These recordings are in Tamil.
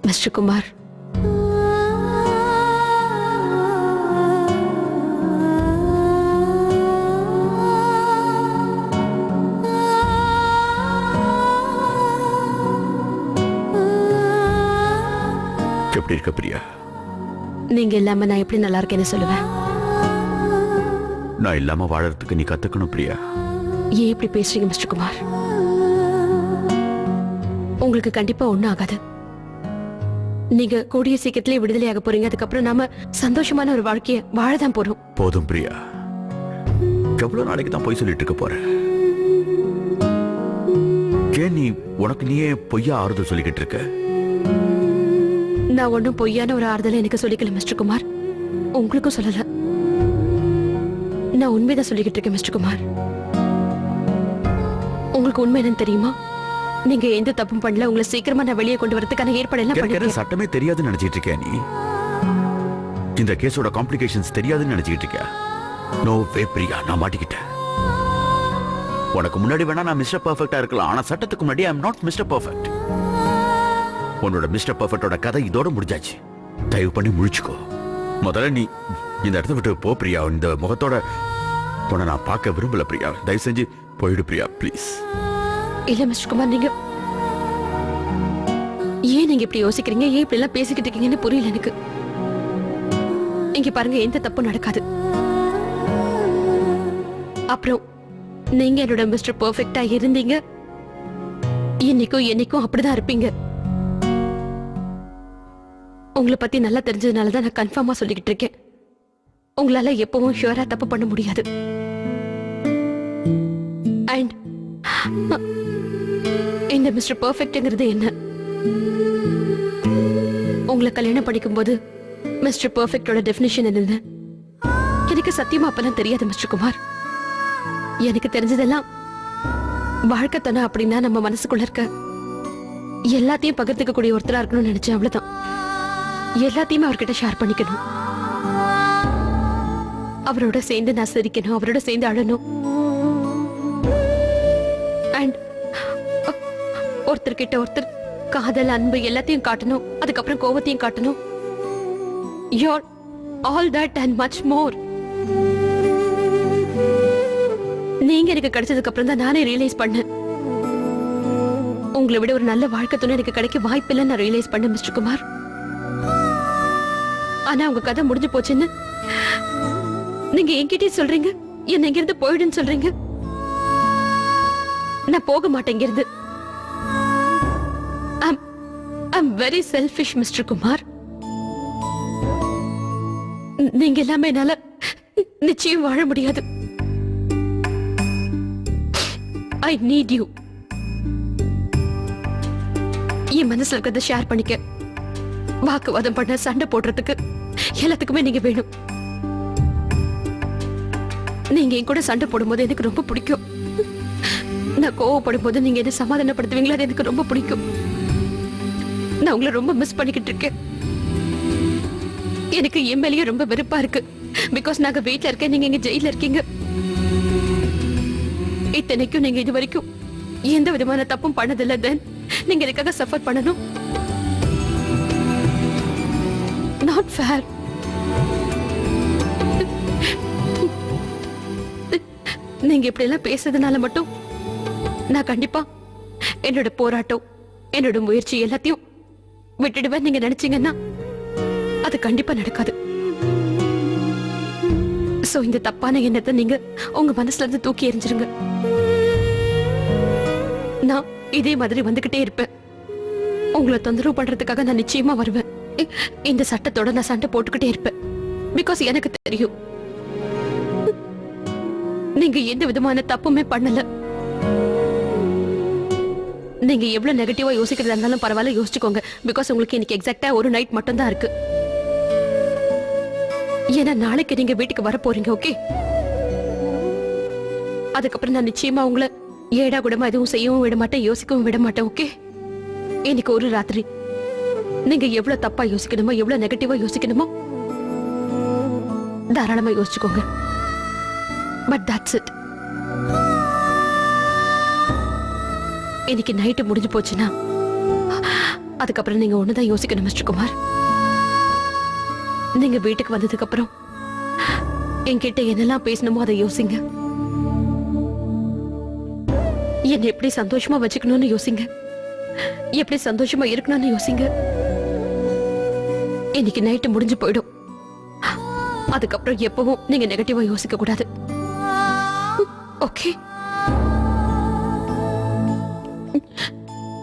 மிஸ்டர் குமார், எப்படி இருக்க பிரியா? நீங்க இல்லாம நான் எப்படி நல்லா இருக்கேன்னு சொல்லுவேன்? நான் இல்லாம வாழறதுக்கு நீ கத்துக்கணும் பிரியா. ஏன் இப்படி பேசுறீங்க மிஸ்டர் குமார்? உங்களுக்கு கண்டிப்பா ஒண்ணும் ஆகாது. நீங்க கூடிய சீக்கிரத்திலே விடுதலையாக போறீங்க. அதுக்கப்புறம் நாம சந்தோஷமான ஒரு வாழ்க்கைய வாழதான் போறோம். போதும் பிரியா, எவ்வளவு நாளைக்கு தான் பொய் சொல்லிட்டு இருக்க போற? ஏன் நீ உனக்கு நீயே பொய்யா ஆறுதல் சொல்லிக்கிட்டு இருக்க? நான் ஒன்னும் பொய்யான ஒரு ஆறுதலை எனக்கு சொல்லிக்கல மிஸ்டர் குமார், உங்களுக்கும் சொல்லல. நான் உண்மைதான் சொல்லிக்கிட்டு இருக்கேன் மிஸ்டர் குமார். உங்களுக்கு உண்மை என்னன்னு தெரியுமா? நீங்க எந்த தப்பும் பண்ணல. உங்களை சீக்கிரமா நான் வெளியே கொண்டு வரதுக்கான ஏற்பாடு எல்லாம் பண்ணிருக்கேன். சட்டமே தெரியாதுன்னு நினைச்சிட்டு இருக்க நீ? இந்த கேஸோட காம்ப்ளிகேஷன்ஸ் தெரியாதுன்னு நினைச்சிட்டு இருக்க? நோ வே பிரியா, நான் மாட்டிக்கிட்டேன். உனக்கு முன்னாடி வேணா நான் மிஸ்டர் பர்ஃபெக்ட்டா இருக்கலாம், ஆனா சட்டத்துக்கு முன்னாடி ஐ அம் நாட் மிஸ்டர் பர்ஃபெக்ட். உன்னோட மிஸ்டர் பர்ஃபெக்ட்டோட கதை இதோட முடிஞ்சாச்சு. தயவு பண்ணி முழிச்சுக்கோ. முதல்ல நீ இந்த இடத்த விட்டு போ பிரியா. இந்த முகத்தோட உன்னை நான் பார்க்க விரும்பல பிரியா. தயவு செஞ்சு போயிடு பிரியா, ப்ளீஸ். இல்ல மிஸ்டர் குமார், நீங்க ஏன் நீங்க இப்படி யோசிக்கிறீங்க? ஏன் இப்படி எல்லாம் பேசிக்கிட்டு இருக்கீங்கன்னு புரியல எனக்கு. இங்க பாருங்க, எந்த தப்பும் நடக்காது. அப்புறம் நீங்க என்னோட மிஸ்டர் பர்ஃபெக்ட்டா இருந்தீங்க, இன்னைக்கும் என்னைக்கும் அப்படிதான் இருப்பீங்க. உங்களை பத்தி நல்லா தெரிஞ்சதுனாலதான் நான் கன்ஃபார்மா சொல்லிக்கிட்டு இருக்கேன். உங்களால எப்பவும் ஷுவரா தப்பு பண்ண முடியாது. அண்ட் இந்த மிஸ்டர் பர்ஃபெக்ட்ங்கிறது என்ன? உங்களை கல்யாணம் படிக்கும் போது மிஸ்டர் பர்ஃபெக்ட்டோட டெஃபினிஷன் என்ன? எனக்கு சத்தியமா அப்பெல்லாம் தெரியாது மிஸ்டர் குமார். எனக்கு தெரிஞ்சதெல்லாம் வாழ்க்கை தானே அப்படின்னா நம்ம மனசுக்குள்ள இருக்க எல்லாத்தையும் பகிர்ந்துக்க கூடிய ஒருத்தரா இருக்கணும்னு நினைச்சேன். அவ்வளவுதான். எல்லாத்தையுமே அவர்கிட்ட ஷேர் பண்ணிக்கணும். அவரோட சேர்ந்து நான் சிரிக்கணும், அவரோட சேர்ந்து அழணும். அண்ட் ஒருத்தர்கிட்ட ஒருத்தர் காதல், அன்பு எல்லாத்தையும் காட்டணும். அதுக்கப்புறம் கோபத்தையும் காட்டணும். You're all that and much more. நீங்க எனக்கு கிடைச்சதுக்கு அப்புறம் தான் நானே ரியலைஸ் பண்ணேன், உங்களை விட ஒரு நல்ல வாழ்க்கை துணை எனக்கு கிடைக்க வாய்ப்பில்லை. நான் ரியலைஸ் பண்ணேன் மிஸ்டர் குமார். ஆனா உங்க கதை முடிஞ்சு போச்சுன்னு நீங்க என்கிட்டயே சொல்றீங்க. என்ன இங்கிருந்து போயிடுன்னு சொல்றீங்க. நான் போக மாட்டேன் இங்கிருந்து. I'm very selfish mister Kumar. நீங்க எல்லாமே என்னால நிச்சயம் வாழ முடியாது. I need you. என் மனசுல இருக்கிறத ஷேர் பண்ணிக்க, வாக்குவாதம் பண்ண, சண்டை போடுறதுக்கு எல்லாத்துக்குமே நீங்க வேணும். நீங்க என் கூட சண்டை போடும்போது எனக்கு ரொம்ப பிடிக்கும். நான் கோவப்படும் போது நீங்க என்ன சமாதானப்படுத்துவீங்களா, அது எனக்கு ரொம்ப பிடிக்கும். நான் உங்களை ரொம்ப மிஸ் பண்ணிக்கிட்டு இருக்கேன். எனக்கு என் மேலேயே ரொம்ப வெறுப்பா இருக்கு. பிகாஸ் நாங்க வீட்டுல இருக்கேன், நீங்க இங்க ஜெயில இருக்கீங்க. இத்தனைக்கும் நீங்க இது வரைக்கும் எந்த விதமான தப்பும் பண்ணதில்லை. தென் நீங்க எனக்காக சஃபர் பண்ணணும். Not fair. நீங்க இப்படி எல்லாம் பேசுறதுனால மட்டும் நான் கண்டிப்பா என்னோட போராட்டம், என்னோட முயற்சி எல்லாத்தையும் விட்டுடுவேன் நீங்க நினைச்சீங்கன்னா அது கண்டிப்பா நடக்காது. சோ இந்த தப்பான எண்ணத்தை நீங்க உங்க மனசுல இருந்து தூக்கி எறிஞ்சிருங்க. நான் இதே மாதிரி வந்துகிட்டே இருப்பேன். உங்களை தொந்தரவு பண்றதுக்காக நான் நிச்சயமா வருவேன். இந்த சட்டத்தோட நான் சண்டை போட்டுக்கிட்டே இருப்பேன். பிகாஸ் எனக்கு தெரியும் நீங்க எந்த விதமான தப்புமே பண்ணல. நீங்க எவ்வளவு நெகட்டிவா யோசிக்கிறதா இருந்தாலும் பரவாயில்ல, யோசிச்சுக்கோங்க. பிகாஸ் உங்களுக்கு இன்னைக்கு எக்ஸாக்டா ஒரு நைட் மட்டும் தான் இருக்கு. ஏன்னா நாளைக்கு நீங்க வீட்டுக்கு வர போறீங்க. ஓகே, அதுக்கப்புறம் நான் நிச்சயமா உங்களை ஏடா கூடமா எதுவும் செய்யவும் விட மாட்டேன், யோசிக்கவும் விட மாட்டேன். ஓகே, இன்னைக்கு ஒரு ராத்திரி நீங்க எவ்வளவு தப்பா யோசிக்கணுமோ, எவ்வளவு நெகட்டிவா யோசிக்கணுமோ தாராளமா யோசிச்சுக்கோங்க. But that's it. இன்னைக்கு நைட்டு முடிஞ்சு போச்சுன்னா அதுக்கப்புறம் நீங்க ஒண்ணுதான் யோசிக்கணும் மிஸ்டர் குமார். நீங்க வீட்டுக்கு வந்ததுக்கு அப்புறம் என்கிட்ட என்னெல்லாம் பேசணுமோ அதை யோசிங்க. என்னை எப்படி சந்தோஷமா வச்சுக்கணும்னு யோசிங்க. எப்படி சந்தோஷமா இருக்கணும்னு யோசிங்க. இன்னைக்கு நைட்டு முடிஞ்சு போயிடும். அதுக்கப்புறம் எப்பவும் நீங்க நெகட்டிவா யோசிக்க கூடாது. Okay?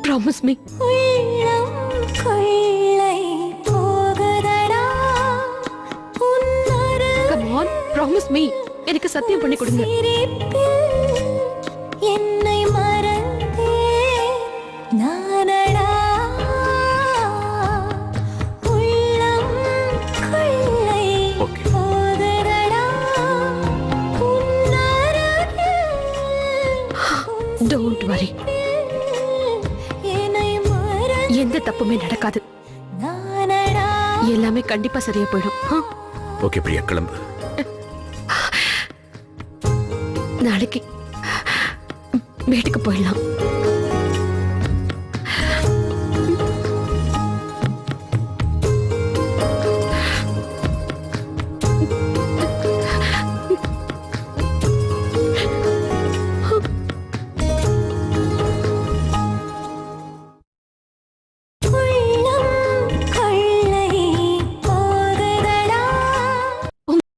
Promise me. Come on, promise me. எனக்கு சத்தியம் பண்ணி கொடுங்க. என்னை மறந்தே நானடா உள்ளம் கொள்ளை ஓகே. போதடா don't worry. என்னை மறந்தே எந்த தப்புமே நடக்காது. நானடா எல்லாமே கண்டிப்பா சரியா போயிடும். ஓகே பிரியா, கிளம்பு. நாளைக்கு வீட்டுக்கு போயிடலாம்.